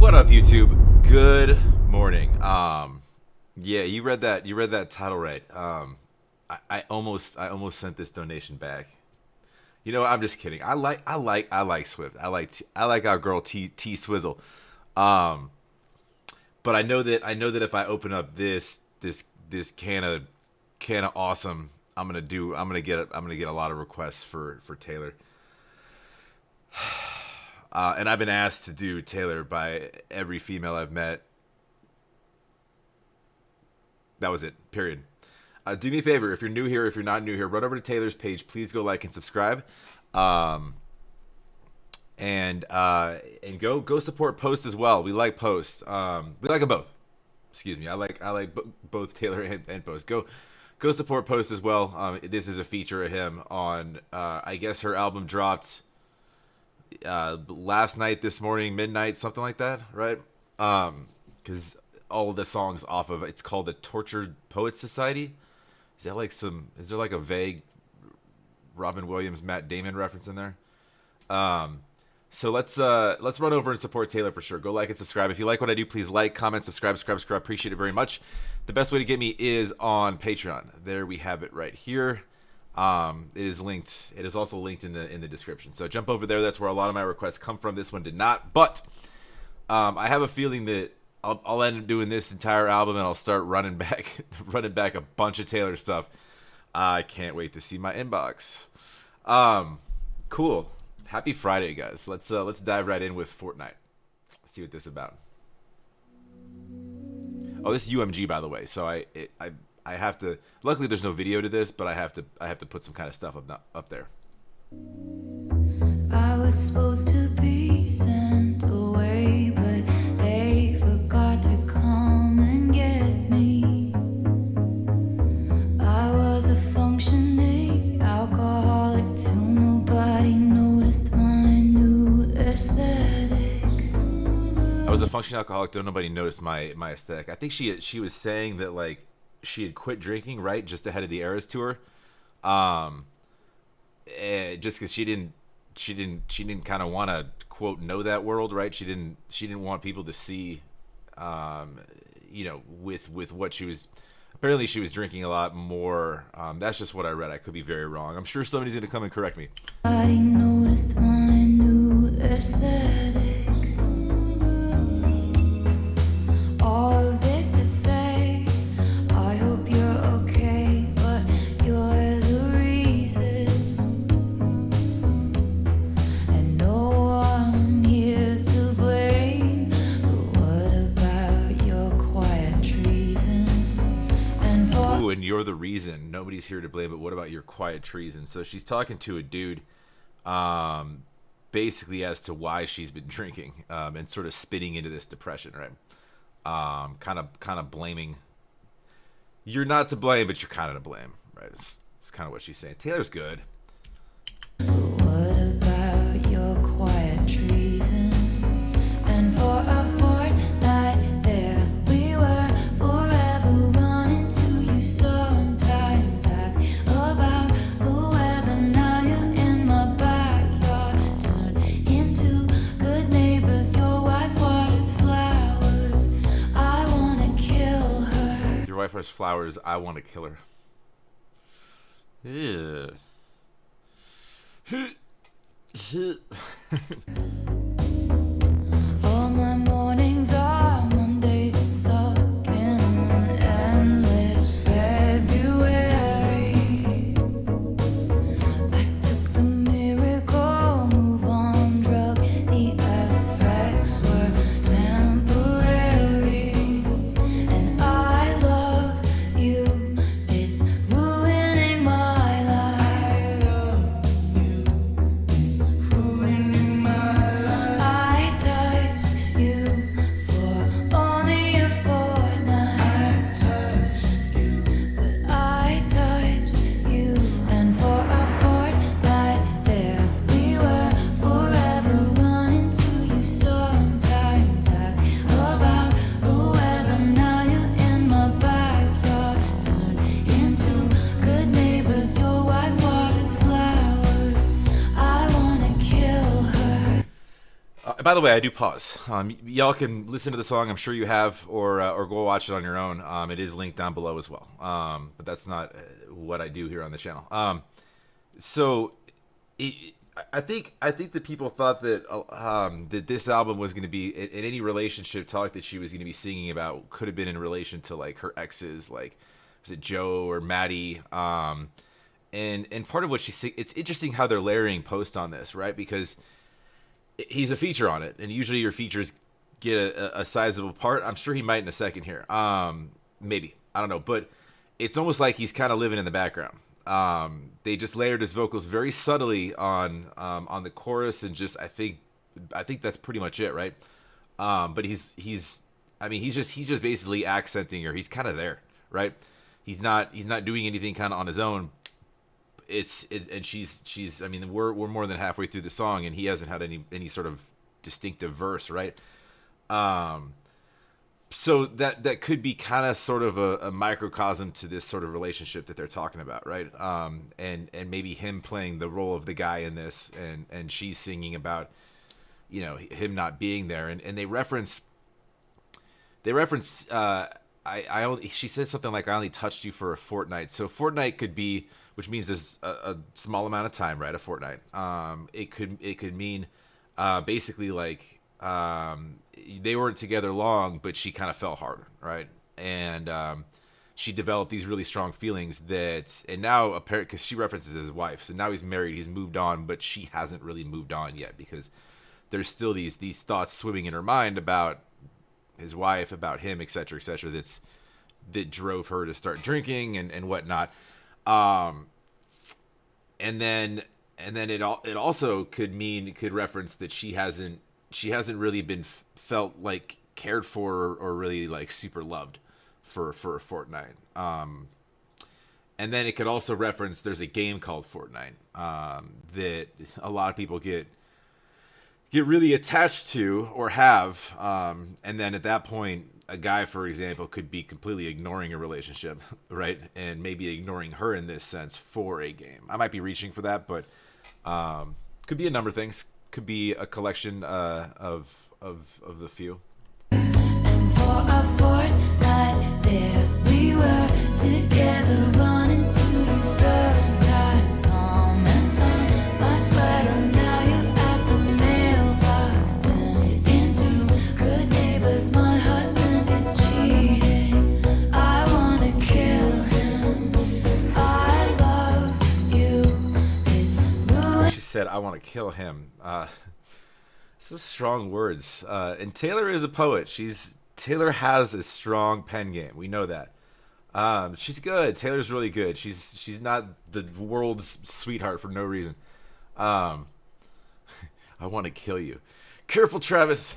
What up, YouTube? Good morning. Yeah, you read that title right. I almost sent this donation back. You know, I'm just kidding. I like Swift. I like our girl T Swizzle. Um, but I know that if I open up this can of awesome, I'm gonna get a lot of requests for Taylor. And I've been asked to do Taylor by every female I've met. That was it. Period. Do me a favor, if you're new here, if you're not new here, run over to Taylor's page. Please go like and subscribe, um, and go support Post as well. We like Post. We like them both. Excuse me. I like both Taylor and Post. Go support Post as well. This is a feature of him on. I guess her album dropped last night, this morning, midnight, something like that, right? Because all of the songs off of it's called the Tortured Poets Society. Is there like a vague Robin Williams, Matt Damon reference in there? So let's run over and support Taylor for sure. Go like and subscribe. If you like what I do, please like, comment, subscribe. Appreciate it very much. The best way to get me is on Patreon. There we have it right here. It is linked. It is also linked in the description. So jump over there. That's where a lot of my requests come from. This one did not, but I have a feeling that I'll end up doing this entire album and I'll start running back a bunch of Taylor stuff. I can't wait to see my inbox. Cool. Happy Friday, guys. Let's dive right in with Fortnite. See what this is about. Oh, this is UMG, by the way. So I have to. Luckily, there's no video to this, but I have to put some kind of stuff up there. I was supposed to be sent away, but they forgot to come and get me. I was a functioning alcoholic till nobody noticed my new aesthetic. I was a functioning alcoholic till nobody noticed my aesthetic. I think she was saying that like she had quit drinking right just ahead of the Eras tour, just because she didn't kind of want to quote know that world, right? She didn't want people to see, with what she was. Apparently, she was drinking a lot more. That's just what I read. I could be very wrong. I'm sure somebody's gonna come and correct me. Nobody noticed my new aesthetic. All of this to say, I hope you're okay, but you're the reason. And no one here's to blame. But what about your quiet treason? And for Ooh, and you're the reason. Nobody's here to blame, but what about your quiet treason? So she's talking to a dude, basically as to why she's been drinking, and sort of spitting into this depression, right? Kind of blaming. You're not to blame, but you're kind of to blame, right? It's kind of what she's saying. Taylor's good. what about your quiet treason? And for a fortnight there we were, forever running to you. Sometimes ask about the weather. Now you're in my backyard, turned into good neighbors. Your wife waters flowers. I wanna kill her. Your wife has flowers. I want to kill her. Yeah. All my mornings are Mondays, stuck in an endless February. I took the miracle move on drug. The effects were temporary, and I love you. It's ruining my life. It's ruining my by the way, I do pause. Y'all can listen to the song. I'm sure you have, or go watch it on your own. It is linked down below as well. But that's not what I do here on the channel. So it, I think that people thought that that this album was going to be in any relationship talk that she was going to be singing about could have been in relation to like her exes, like was it Joe or Maddie. And part of what it's interesting how they're layering post on this, right? Because he's a feature on it, and usually your features get a sizable part. I'm sure he might in a second here. Maybe, I don't know, but it's almost like he's kind of living in the background. They just layered his vocals very subtly on the chorus, and just I think that's pretty much it, right? But he's just basically accenting her. He's kind of there, right? He's not doing anything kind of on his own. And she's I mean, we're more than halfway through the song, and he hasn't had any sort of distinctive verse, right? So that could be kind of sort of a microcosm to this sort of relationship that they're talking about, right? And maybe him playing the role of the guy in this, and she's singing about, you know, him not being there, and they reference she says something like, I only touched you for a fortnight. So fortnight could be, which means there's a small amount of time, right? A fortnight. It could mean basically like they weren't together long, but she kind of fell hard, right? And she developed these really strong feelings and now apparently, because she references his wife, so now he's married, he's moved on, but she hasn't really moved on yet, because there's still these thoughts swimming in her mind about his wife, about him, etc., etc., that drove her to start drinking and whatnot. And then it also could reference that she hasn't really been felt like cared for, or really like super loved for a fortnight. And then it could also reference there's a game called Fortnite that a lot of people get really attached to or have, and then at that point, a guy, for example, could be completely ignoring a relationship, right? And maybe ignoring her in this sense for a game. I might be reaching for that, but could be a number of things. Could be a collection of the few. And for a fortnight there we were together, running to certain times, calm and time. My sweater, now you're at the mailbox, turned into good neighbors. My husband is cheating, I wanna kill him. I love you, it's ruined. She said, I want to kill him. Some strong words. And Taylor is a poet. Taylor has a strong pen game. We know that. She's good. Taylor's really good. She's not the world's sweetheart for no reason. I want to kill you. Careful, Travis.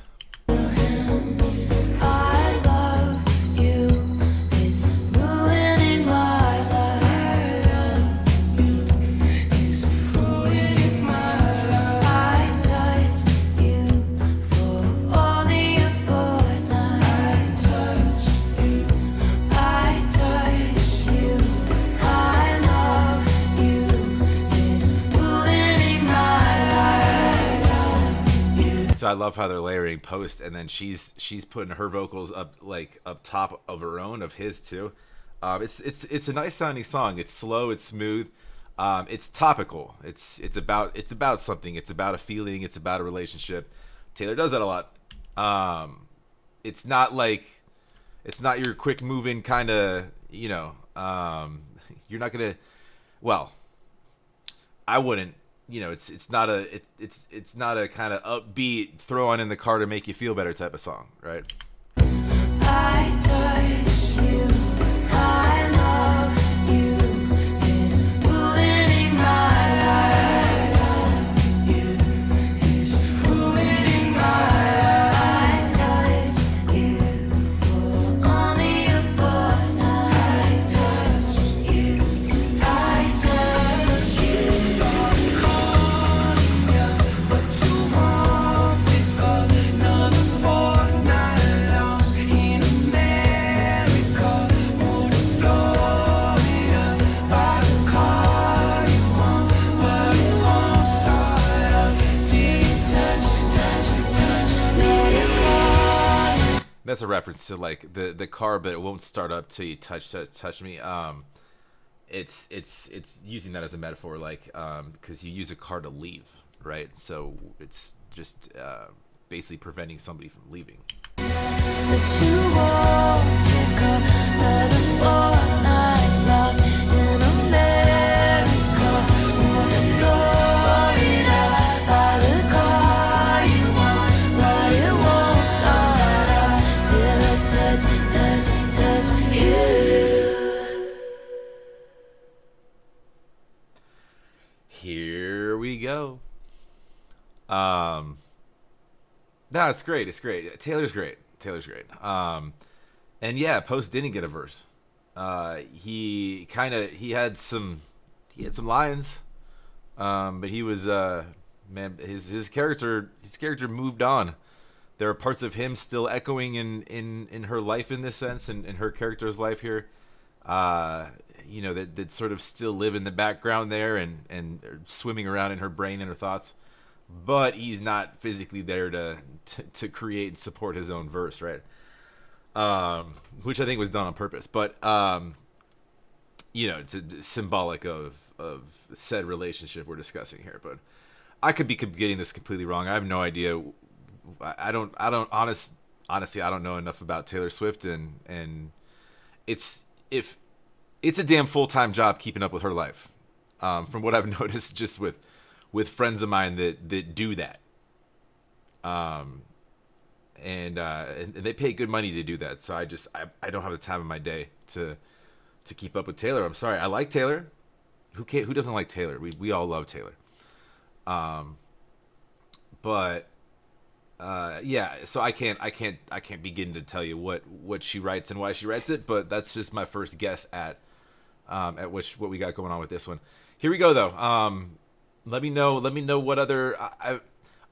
I love you, it's ruining my life. It's ruining my life. I touched you for only a fortnight. I touched you. I love you, it's ruining my life. So I love how they're layering post, and then she's putting her vocals up top of her own, of his too. It's a nice sounding song. It's slow, it's smooth, it's topical. It's about something. It's about a feeling. It's about a relationship. Taylor does that a lot. It's not your quick moving kind of, you know. You're not gonna. Well, I wouldn't. You know, it's not a kind of upbeat throw on in the car to make you feel better type of song, right? I touched you. I love you. It's ruining my life. It's ruining my life. I touched you for only a fortnight. I touched you. I touched you. That's a reference to like the car, but it won't start up till you touch me. It's using that as a metaphor, like because you use a car to leave, right? So it's just basically preventing somebody from leaving. But you won't pick up another fortnight lost in America. Moved to Florida by the car you want, but it won't start up till I touch you. Here we go. No, it's great. It's great. Taylor's great. Taylor's great. And yeah, Post didn't get a verse. He had some lines. But he was man, his character moved on. There are parts of him still echoing in her life in this sense, and in her character's life here. That sort of still live in the background there and swimming around in her brain and her thoughts. But he's not physically there to create and support his own verse, right? Which I think was done on purpose. But it's symbolic of said relationship we're discussing here. But I could be getting this completely wrong. I have no idea. I don't honestly I don't know enough about Taylor Swift, and it's a damn full-time job keeping up with her life. From what I've noticed, just with friends of mine that do that. And they pay good money to do that. So I don't have the time of my day to keep up with Taylor. I'm sorry. I like Taylor. Who doesn't like Taylor? We all love Taylor. But yeah, so I can't begin to tell you what she writes and why she writes it, but that's just my first guess at what we got going on with this one. Here we go though. Let me know what other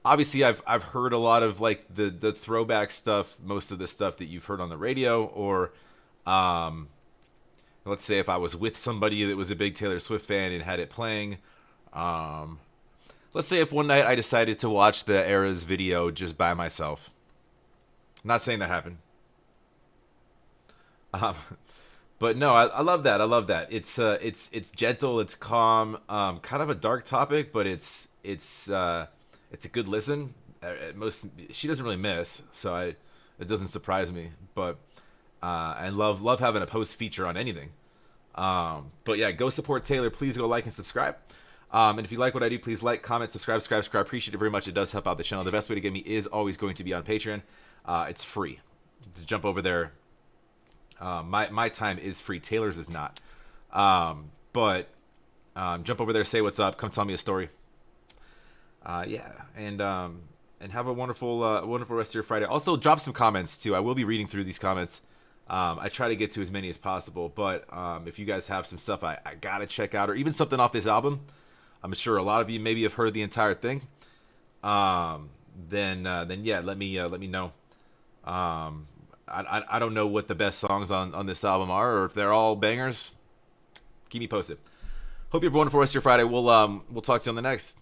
obviously I've heard a lot of like the throwback stuff, most of the stuff that you've heard on the radio, or let's say if I was with somebody that was a big Taylor Swift fan and had it playing. Let's say if one night I decided to watch the Eras video just by myself. I'm not saying that happened. But no, I love that. I love that. It's gentle, it's calm, kind of a dark topic, but it's a good listen. She doesn't really miss, so it doesn't surprise me. But I love having a Post feature on anything. But yeah, go support Taylor. Please go like and subscribe. And if you like what I do, please like, comment, subscribe. Appreciate it very much. It does help out the channel. The best way to get me is always going to be on Patreon. It's free. Just jump over there. My time is free. Taylor's is not. But jump over there, say what's up, come tell me a story. Yeah, and have a wonderful rest of your Friday. Also, drop some comments too. I will be reading through these comments. I try to get to as many as possible. But if you guys have some stuff I gotta check out, or even something off this album, I'm sure a lot of you maybe have heard the entire thing. Then yeah, let me know. I don't know what the best songs on this album are, or if they're all bangers. Keep me posted. Hope you have a wonderful rest of your Friday. We'll talk to you on the next.